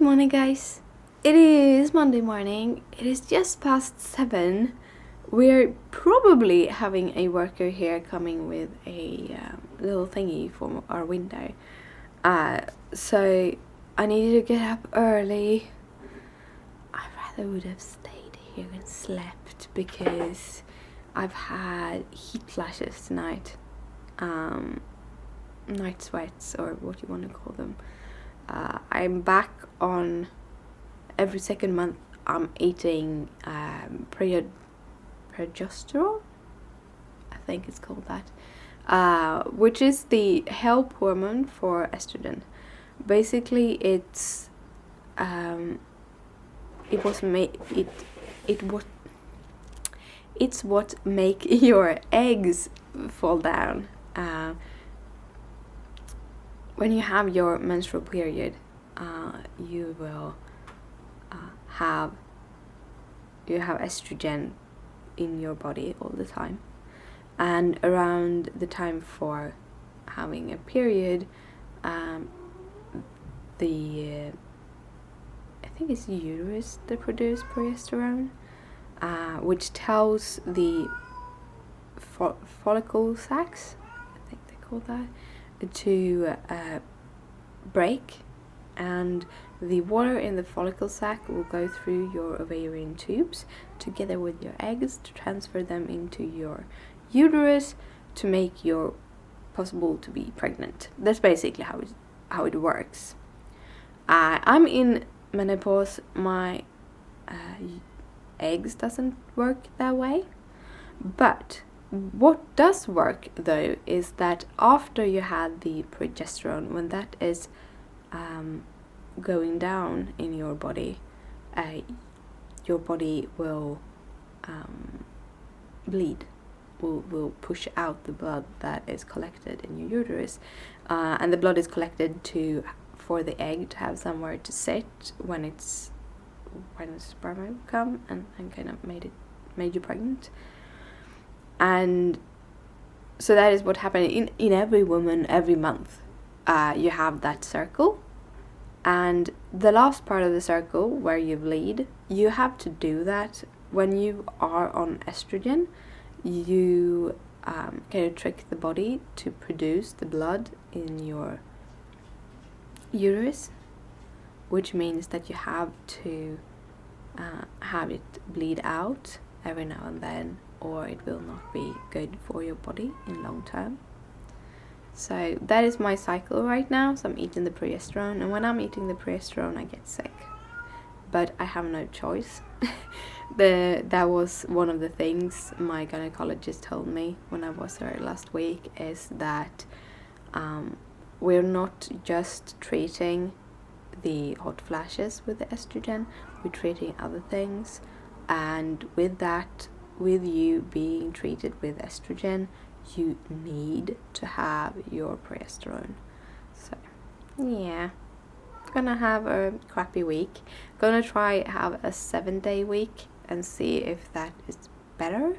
morning, guys. It is Monday morning. It is just past 7. We're probably having a worker here coming with a little thingy from our window. So I needed to get up early. I rather would have stayed here and slept because I've had heat flashes tonight. Night sweats, or what you want to call them. I'm back on every second month. I'm eating Progesteron, I think it's called that, which is the help hormone for estrogen. Basically, it's what make your eggs fall down. When you have your menstrual period, you will have estrogen in your body all the time, and around the time for having a period, I think it's the uterus that produces progesterone, which tells the follicle sacs, I think they call that, to break, and the water in the follicle sac will go through your ovarian tubes together with your eggs to transfer them into your uterus to make you possible to be pregnant. That's basically how it works. I'm in menopause. My eggs doesn't work that way, but what does work though is that after you had the progesterone, when that is going down in your body will bleed, will push out the blood that is collected in your uterus, and the blood is collected for the egg to have somewhere to sit when the sperm come and kind of made you pregnant. And so that is what happened in every woman every month. You have that circle, and the last part of the circle where you bleed, you have to do that when you are on estrogen. You kind of trick the body to produce the blood in your uterus, which means that you have to have it bleed out every now and then, or it will not be good for your body in long term. So that is my cycle right now. So I'm eating the progesterone, and when I'm eating the progesterone I get sick, but I have no choice. That was one of the things my gynecologist told me when I was there last week, is that we're not just treating the hot flashes with the estrogen, we're treating other things, and with you being treated with estrogen, you need to have your progesterone. So yeah, gonna have a crappy week. Gonna try have a 7-day week and see if that is better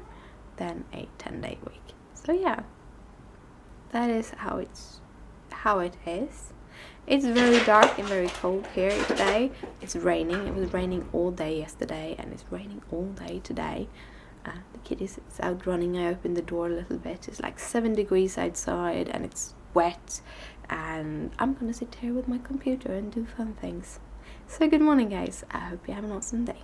than a 10-day week. So yeah, that is how it is. It's very dark and very cold here today. It's raining. It was raining all day yesterday, and it's raining all day today. The kid is out running. I opened the door a little bit. It's like 7 degrees outside and it's wet, and I'm gonna sit here with my computer and do fun things. So good morning, guys. I hope you have an awesome day.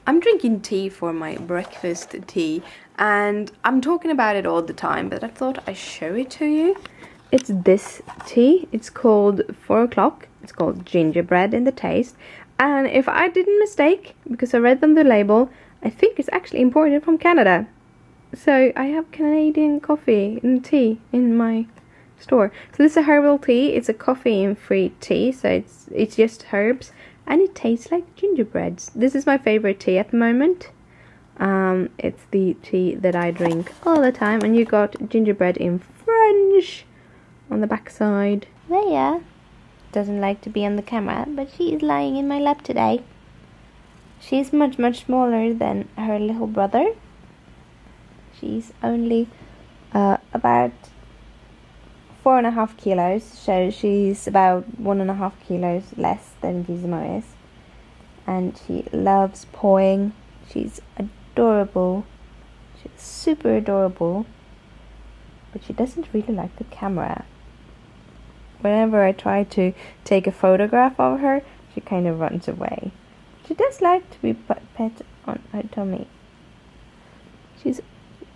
I'm drinking tea for my breakfast tea, and I'm talking about it all the time, but I thought I'd show it to you. It's this tea. It's called 4 o'clock. It's called gingerbread in the taste, and if I didn't mistake, because I read on the label, I think it's actually imported from Canada. So I have Canadian coffee and tea in my store. So this is a herbal tea. It's a caffeine-free tea, so it's just herbs, and it tastes like gingerbreads. This is my favorite tea at the moment. It's the tea that I drink all the time, and you got gingerbread in French on the backside. Leia doesn't like to be on the camera, but she is lying in my lap today. She's much smaller than her little brother. She's only about 4.5 kilos, so she's about 1.5 kilos less than Gizmo is. And she loves pawing. She's adorable. She's super adorable. But she doesn't really like the camera. Whenever I try to take a photograph of her, she kind of runs away. She does like to be pet on her tummy. She's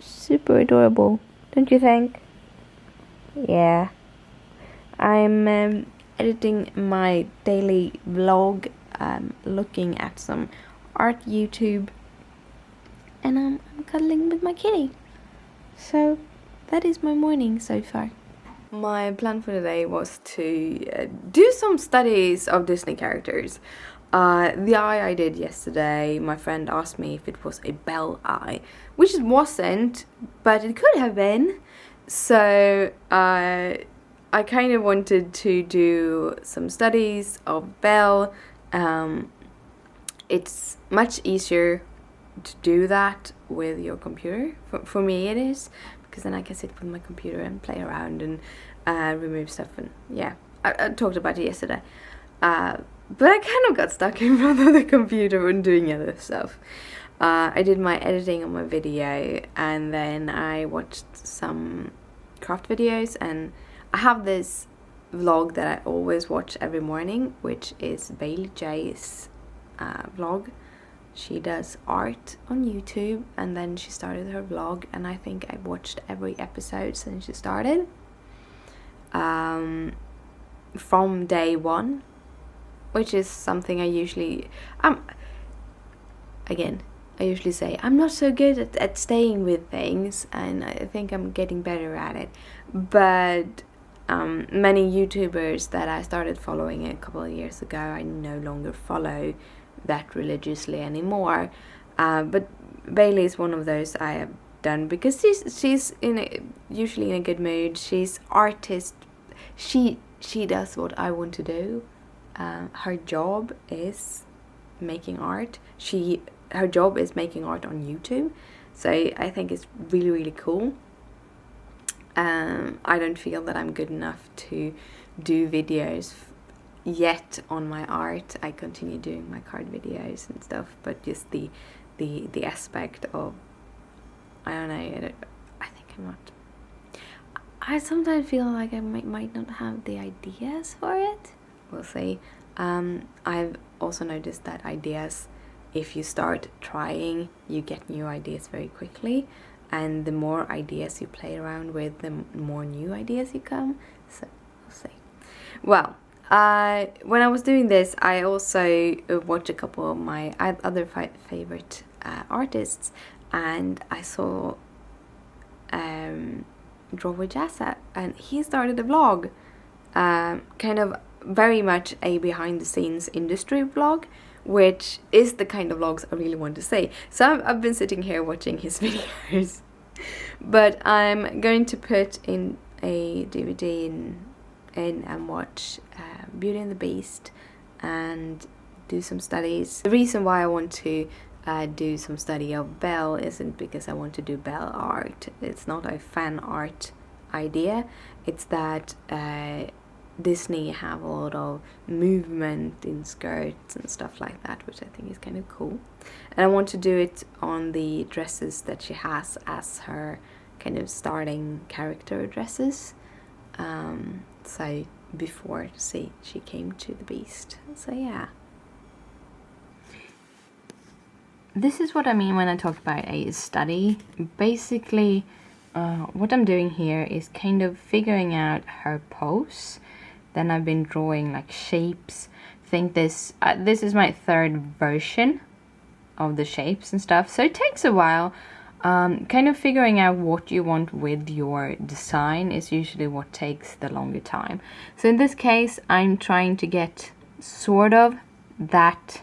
super adorable, don't you think? Yeah. I'm editing my daily vlog, looking at some art YouTube, and I'm cuddling with my kitty. So that is my morning so far. My plan for the day was to do some studies of Disney characters. The eye I did yesterday, my friend asked me if it was a Belle eye, which it wasn't, but it could have been. So I kind of wanted to do some studies of Belle. It's much easier to do that with your computer. For me it is, because then I can sit with my computer and play around and remove stuff. And yeah, I talked about it yesterday. But I kind of got stuck in front of the computer and doing other stuff. I did my editing on my video, and then I watched some craft videos, and I have this vlog that I always watch every morning, which is Bailey J's vlog. She does art on YouTube, and then she started her vlog, and I think I've watched every episode since she started. From day one, which is something I usually I usually say I'm not so good at staying with things, and I think I'm getting better at it. But many YouTubers that I started following a couple of years ago, I no longer follow that religiously anymore. But Bailey is one of those I have done because she's usually in a good mood. She's artist. She does what I want to do. Her job is making art. Her job is making art on YouTube, so I think it's really, really cool. I don't feel that I'm good enough to do videos yet on my art. I continue doing my card videos and stuff, but just the aspect of, I don't know, I think I'm not. I sometimes feel like I might not have the ideas for it. We'll see. I've also noticed that ideas, if you start trying, you get new ideas very quickly, and the more ideas you play around with, the more new ideas you come. So we'll see. Well, when I was doing this, I also watched a couple of my other favorite artists, and I saw Draw with Jazza, and he started a vlog, kind of very much a behind the scenes industry vlog, which is the kind of vlogs I really want to see. So I've been sitting here watching his videos, but I'm going to put in a DVD in and watch Beauty and the Beast and do some studies. The reason why I want to do some study of Belle isn't because I want to do Belle art. It's not a fan art idea. It's that Disney have a lot of movement in skirts and stuff like that, which I think is kind of cool. And I want to do it on the dresses that she has as her kind of starting character dresses. So before she came to the Beast. So yeah. This is what I mean when I talk about a study. Basically, what I'm doing here is kind of figuring out her pose. Then I've been drawing like shapes. I think this is my third version of the shapes and stuff. So it takes a while. Kind of figuring out what you want with your design is usually what takes the longer time. So in this case, I'm trying to get sort of that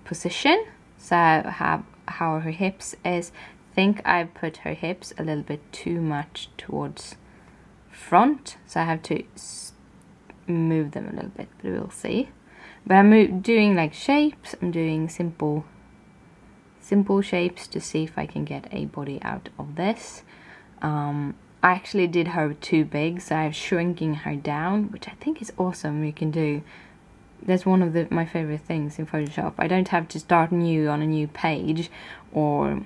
position. So I have how her hips is. I think I've put her hips a little bit too much towards front, so I have to move them a little bit, but we'll see. But I'm doing like shapes. I'm doing simple shapes to see if I can get a body out of this. I actually did her too big, so I'm shrinking her down, which I think is awesome. You can do. That's one of my favorite things in Photoshop. I don't have to start new on a new page or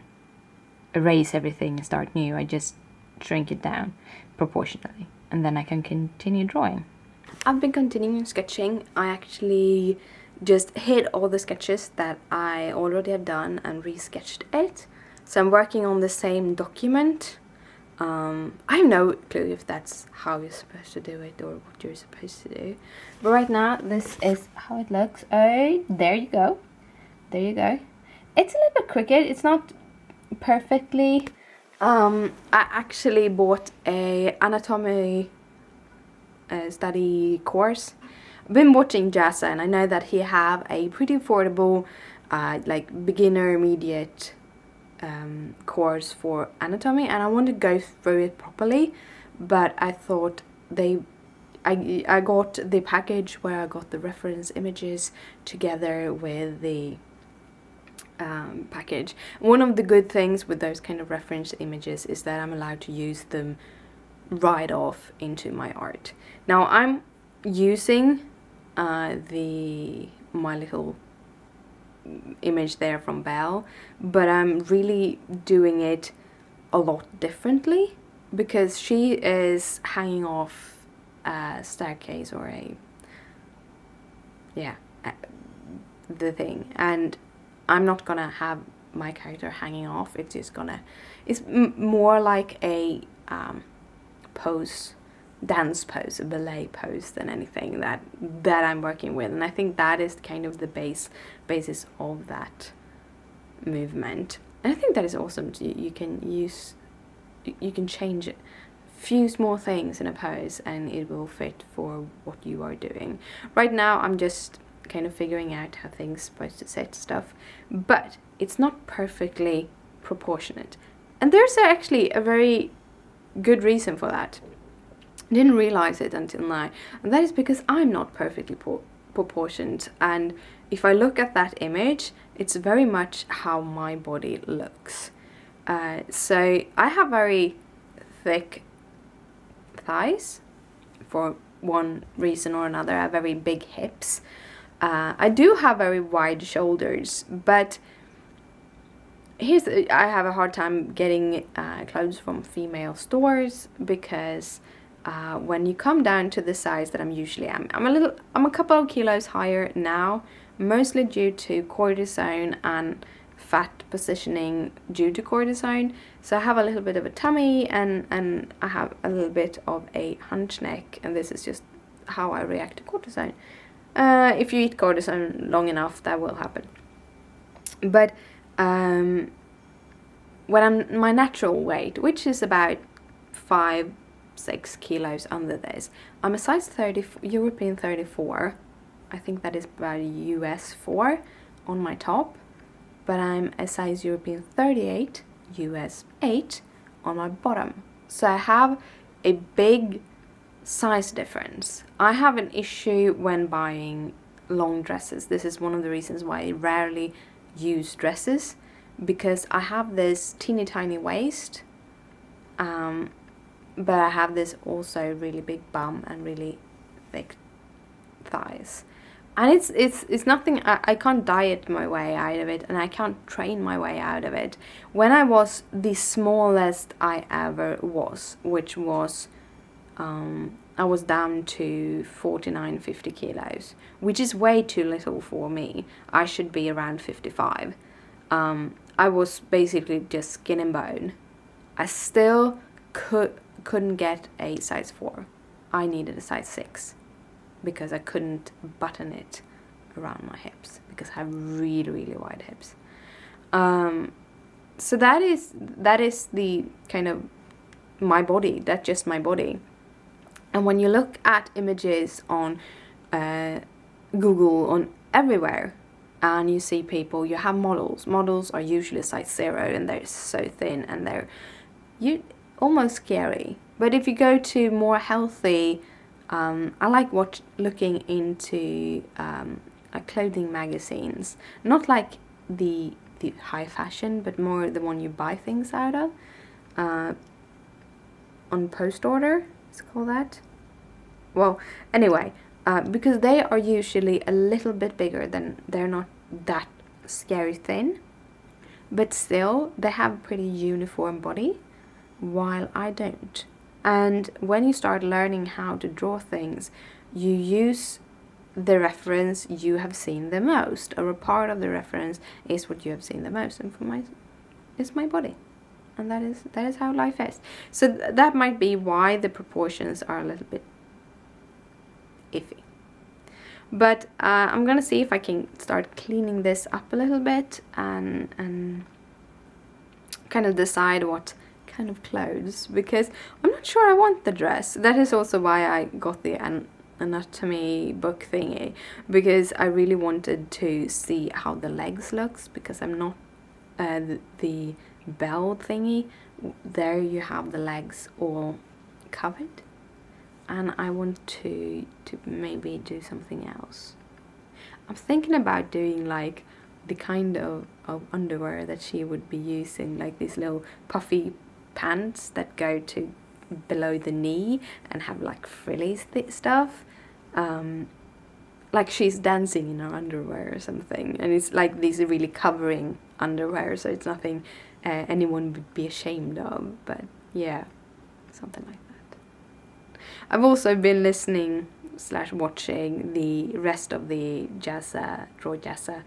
erase everything and start new. I just shrink it down proportionally, and then I can continue drawing. I've been continuing sketching. I actually just hid all the sketches that I already had done and resketched it. So I'm working on the same document. I have no clue if that's how you're supposed to do it or what you're supposed to do. But right now, this is how it looks. Oh, there you go. There you go. It's a little bit crooked. It's not perfectly. I actually bought a anatomy study course. I've been watching Jazza, and I know that he have a pretty affordable, like beginner, immediate course for anatomy, and I want to go through it properly, but I thought I got the package where I got the reference images together with the package. One of the good things with those kind of reference images is that I'm allowed to use them right off into my art. Now I'm using my little image there from Belle, but I'm really doing it a lot differently because she is hanging off a staircase or the thing, and I'm not gonna have my character hanging off. It's just it's more like a dance pose, a ballet pose than anything that I'm working with, and I think that is kind of the basis of that movement. And I think that is awesome. You can change a few small things in a pose and it will fit for what you are doing. Right now I'm just kind of figuring out how things are supposed to set stuff, but it's not perfectly proportionate, and there's actually a very good reason for that. I didn't realize it until now, and that is because I'm not perfectly proportioned, and if I look at that image, it's very much how my body looks. So I have very thick thighs for one reason or another. I have very big hips. I do have very wide shoulders, but I have a hard time getting clothes from female stores because when you come down to the size that I'm usually I'm a couple of kilos higher now, mostly due to cortisone and fat positioning due to cortisone. So I have a little bit of a tummy and I have a little bit of a hunch neck, and this is just how I react to cortisone. If you eat cortisone long enough, that will happen. But when I'm my natural weight, which is about 5-6 kilos under this, I'm a size 30 European 34. I think that is about US 4 on my top, but I'm a size European 38 US 8 on my bottom. So I have a big size difference. I have an issue when buying long dresses. This is one of the reasons why I rarely use dresses, because I have this teeny tiny waist, but I have this also really big bum and really thick thighs. And it's nothing, I can't diet my way out of it, and I can't train my way out of it. When I was the smallest I ever was, which was, I was down to 49-50 kilos, which is way too little for me. I should be around 55. I was basically just skin and bone. I still couldn't get a size 4. I needed a size 6. Because I couldn't button it around my hips because I have really, really wide hips. So that is the kind of my body. That's just my body. And when you look at images on Google, on everywhere, and you see people, you have models. Models are usually size 0 and they're so thin and they're almost scary. But if you go to more healthy, I like looking into clothing magazines, not like the high fashion, but more the one you buy things out of. on post order, it's called that. Well, anyway, because they are usually a little bit bigger than, they're not that scary thin, but still they have a pretty uniform body, while I don't. And when you start learning how to draw things, you use the reference you have seen the most, or a part of the reference is what you have seen the most, and for my, it's my body, and that is how life is. So that might be why the proportions are a little bit iffy. But I'm gonna see if I can start cleaning this up a little bit and kind of decide what kind of clothes, because I'm not sure I want the dress. That is also why I got the anatomy book thingy, because I really wanted to see how the legs looks, because I'm not the bell thingy, there you have the legs all covered, and I want to maybe do something else. I'm thinking about doing like the kind of underwear that she would be using, like these little puffy pants that go to below the knee and have like frilly stuff, like she's dancing in her underwear or something, and it's like these are really covering underwear, so it's nothing anyone would be ashamed of, but yeah, something like that. I've also been listening / watching the rest of the Draw Jazza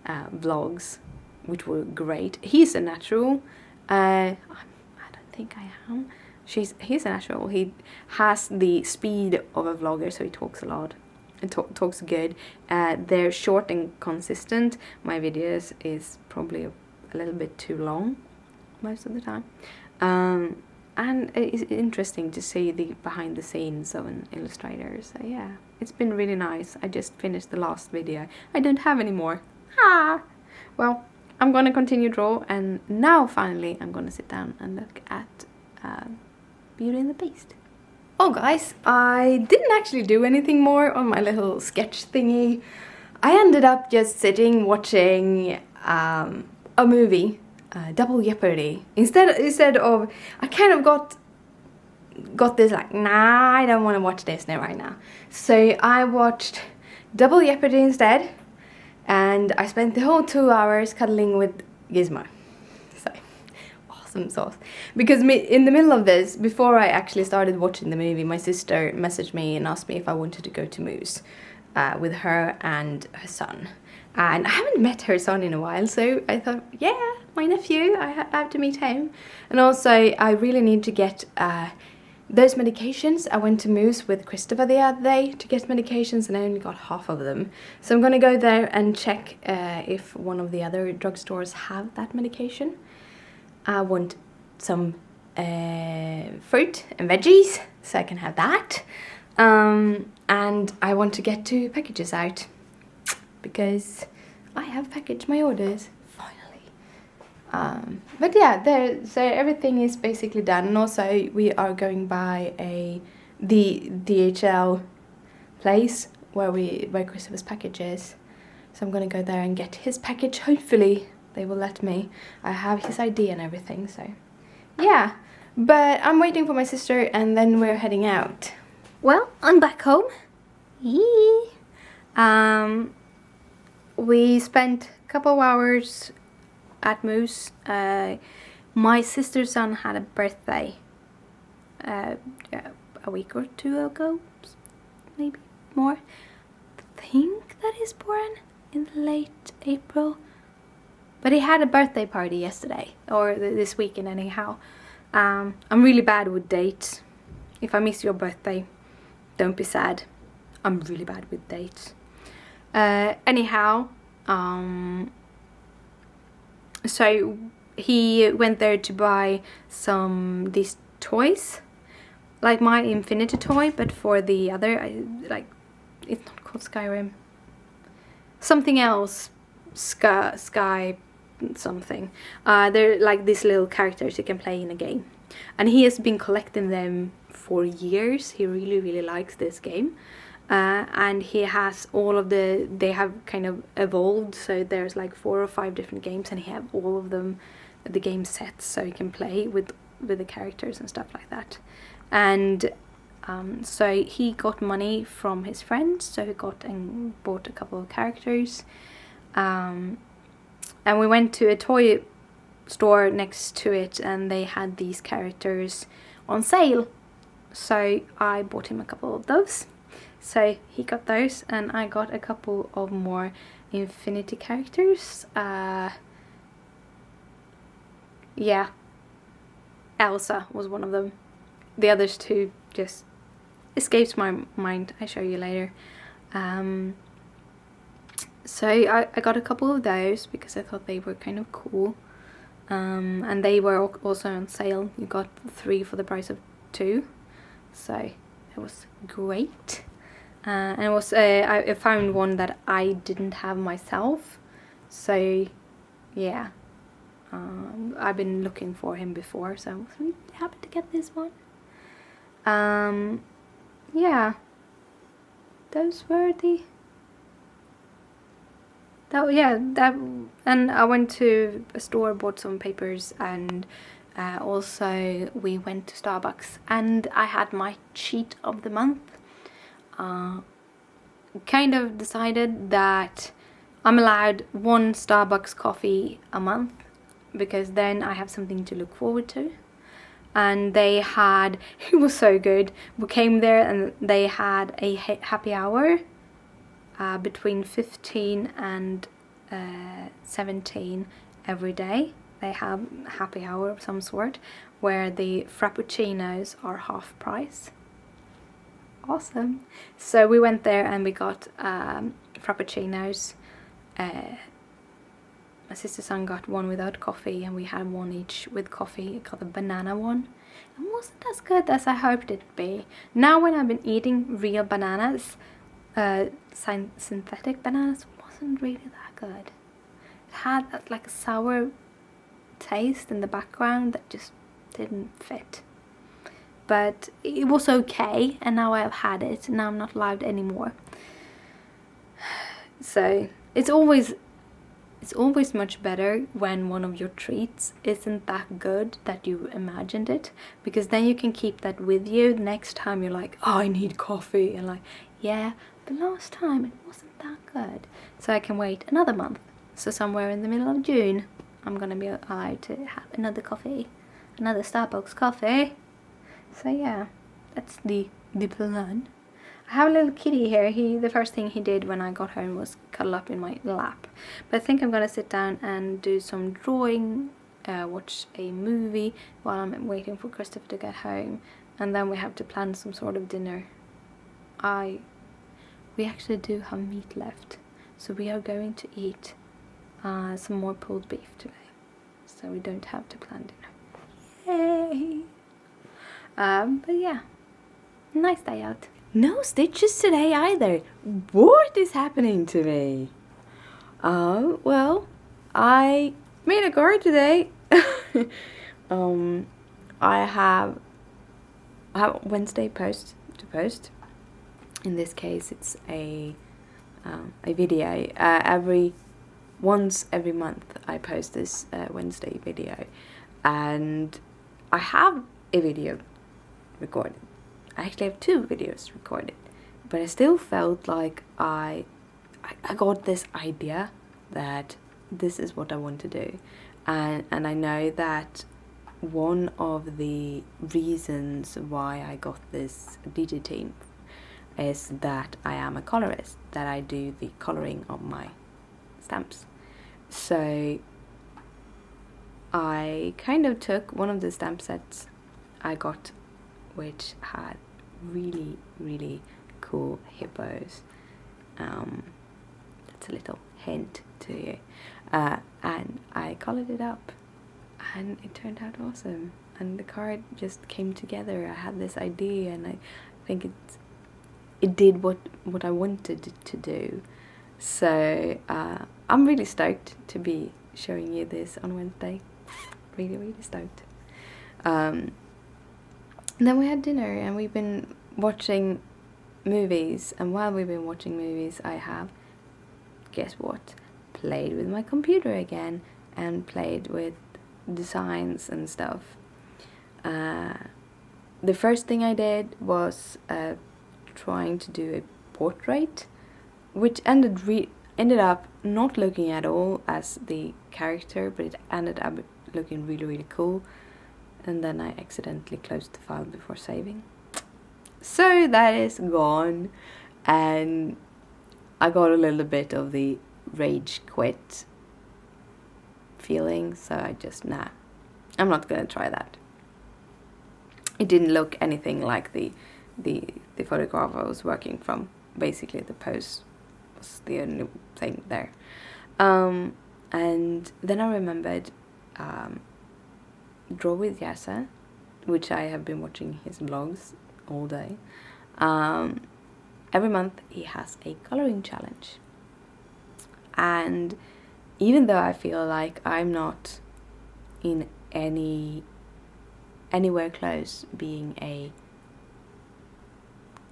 vlogs, which were great. He's a natural. I don't think I am. He's a natural. He has the speed of a vlogger, so he talks a lot. And talks good. They're short and consistent. My videos is probably a little bit too long most of the time. And it's interesting to see the behind the scenes of an illustrator. So yeah, it's been really nice. I just finished the last video. I don't have any more. Well, I'm gonna continue draw, and now finally I'm gonna sit down and look at Beauty and the Beast. Oh guys, I didn't actually do anything more on my little sketch thingy. I ended up just sitting watching a movie, Double Jeopardy. Instead of, I kind of got this like, nah, I don't want to watch this now right now. So I watched Double Jeopardy instead, and I spent the whole 2 hours cuddling with Gizmo. So awesome sauce. Because in the middle of this, before I actually started watching the movie, my sister messaged me and asked me if I wanted to go to Moose with her and her son. And I haven't met her son in a while, so I thought, yeah, my nephew, I have to meet him. And also, I really need to get those medications. I went to Moose with Christopher the other day to get medications, and I only got half of them. So I'm gonna go there and check if one of the other drugstores have that medication. I want some fruit and veggies, so I can have that. And I want to get 2 packages out, because I have packaged my orders finally. But yeah, so everything is basically done, and also we are going by the DHL place where Christopher's package is. So I'm gonna go there and get his package. Hopefully they will let me. I have his ID and everything, so yeah. But I'm waiting for my sister, and then we're heading out. Well, I'm back home. Yee. We spent a couple of hours at Moose. My sister's son had a birthday a week or 2 ago, maybe more. I think that he's born in late April. But he had a birthday party yesterday, or this weekend anyhow. I'm really bad with dates. If I miss your birthday, don't be sad. I'm really bad with dates. Anyhow, so he went there to buy these toys, like my Infinity toy, but for the other, it's not called Skyrim. Something else, Sky something. They're like these little characters you can play in a game, and he has been collecting them for years. He really likes this game, and he has all of they have kind of evolved, so there's like 4 or 5 different games, and he have all of them, the game sets, so you can play with the characters and stuff like that. And so he got money from his friends, so he got and bought a couple of characters. And we went to a toy store next to it, and they had these characters on sale. So I bought him a couple of those. So he got those, and I got a couple of more Infinity characters. Yeah, Elsa was one of them. The others two just escapes my mind. I show you later. So I got a couple of those because I thought they were kind of cool. And they were also on sale. You got 3 for the price of 2. So it was great. And it was I found one that I didn't have myself. So yeah, I've been looking for him before, so I was really happy to get this one. Yeah, those were the... and I went to a store, bought some papers, and also we went to Starbucks, and I had my cheat of the month. Kind of decided that I'm allowed 1 Starbucks coffee a month, because then I have something to look forward to. And they had, it was so good, we came there and they had a happy hour between 15 and 17 every day. They have happy hour of some sort where the frappuccinos are half price. Awesome. So we went there and we got frappuccinos. My sister's son got one without coffee, and we had one each with coffee. I got the banana one. It wasn't as good as I hoped it'd be. Now when I've been eating real bananas, synthetic bananas wasn't really that good. It had like a sour taste in the background that just didn't fit. But it was okay, and now I've had it, and now I'm not allowed anymore. So it's always much better when one of your treats isn't that good that you imagined it, because then you can keep that with you. Next time you're like, oh, I need coffee, and like, yeah, but last time it wasn't that good. So I can wait another month. So somewhere in the middle of June, I'm gonna be allowed to have another coffee, another Starbucks coffee. So yeah, that's the plan. I have a little kitty here. The first thing he did when I got home was cuddle up in my lap. But I think I'm gonna sit down and do some drawing, watch a movie while I'm waiting for Christopher to get home, and then we have to plan some sort of dinner. We actually do have meat left, so we are going to eat some more pulled beef today, so we don't have to plan dinner. Yay! But yeah, nice day out. No stitches today either. What is happening to me? Well, I made a card today. I have Wednesday post to post. In this case, it's a video. Once every month, I post this Wednesday video, and I have a video recorded. I actually have 2 videos recorded, but I still felt like I got this idea that this is what I want to do, and I know that one of the reasons why I got this DJ team is that I am a colorist, that I do the coloring of my stamps. So I kind of took one of the stamp sets I got, which had really, really cool hippos. That's a little hint to you. And I colored it up, and it turned out awesome. And the card just came together. I had this idea, and I think it did what I wanted it to do. So I'm really stoked to be showing you this on Wednesday. Really, really stoked. And then we had dinner, and we've been watching movies, and while we've been watching movies, I have, guess what, played with my computer again, and played with designs and stuff. the first thing I did was trying to do a portrait, which ended up not looking at all as the character, but it ended up looking really, really cool. And then I accidentally closed the file before saving. So that is gone, and I got a little bit of the rage quit feeling, so I just, I'm not gonna try that. It didn't look anything like the photograph I was working from. Basically the pose was the only thing there. And then I remembered Draw with Yasa, which I have been watching his vlogs all day. Every month he has a coloring challenge, and even though I feel like I'm not in anywhere close being a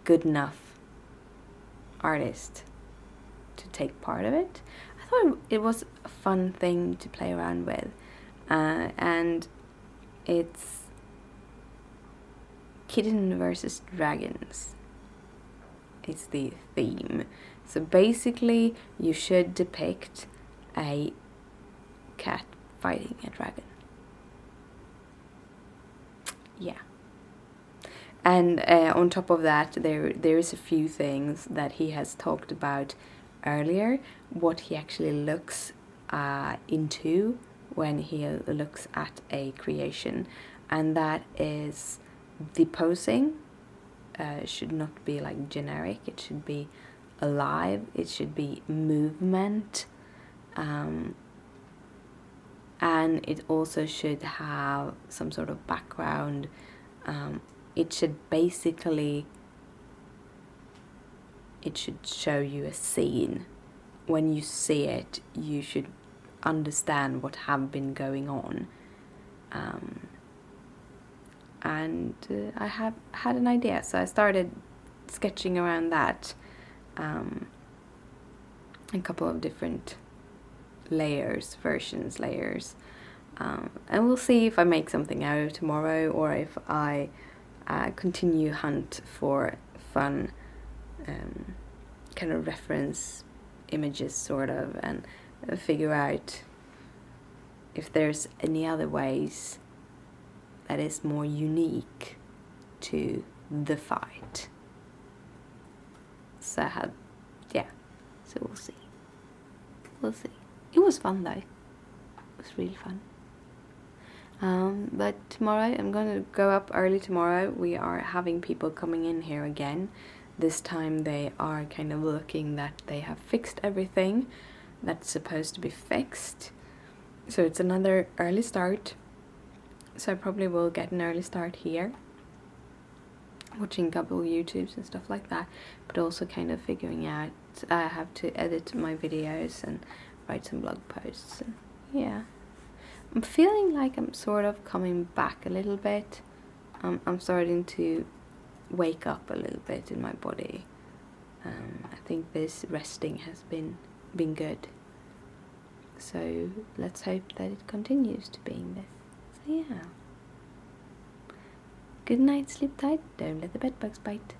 good enough artist to take part of it, I thought it was a fun thing to play around with, and it's Kitten versus Dragons. It's the theme. So basically you should depict a cat fighting a dragon. Yeah. And on top of that, there is a few things that he has talked about earlier, what he actually looks into when he looks at a creation, and that is the posing should not be like generic. It should be alive, it should be movement, and it also should have some sort of background. It should show you a scene. When you see it, you should understand what have been going on. And I have had an idea, so I started sketching around that. A couple of different layers, and we'll see if I make something out of it tomorrow, or if I continue hunt for fun kind of reference images, sort of, and figure out if there's any other ways that is more unique to the fight. So so we'll see. It was fun though. It was really fun. But tomorrow, I'm going to go up early tomorrow. We are having people coming in here again. This time they are kind of looking that they have fixed everything that's supposed to be fixed. So it's another early start. So I probably will get an early start here, watching a couple of YouTubes and stuff like that, but also kind of figuring out I have to edit my videos and write some blog posts, and yeah. I'm feeling like I'm sort of coming back a little bit. I'm starting to wake up a little bit in my body. I think this resting has been good. So let's hope that it continues to being this. So yeah. Good night, sleep tight, don't let the bedbugs bite.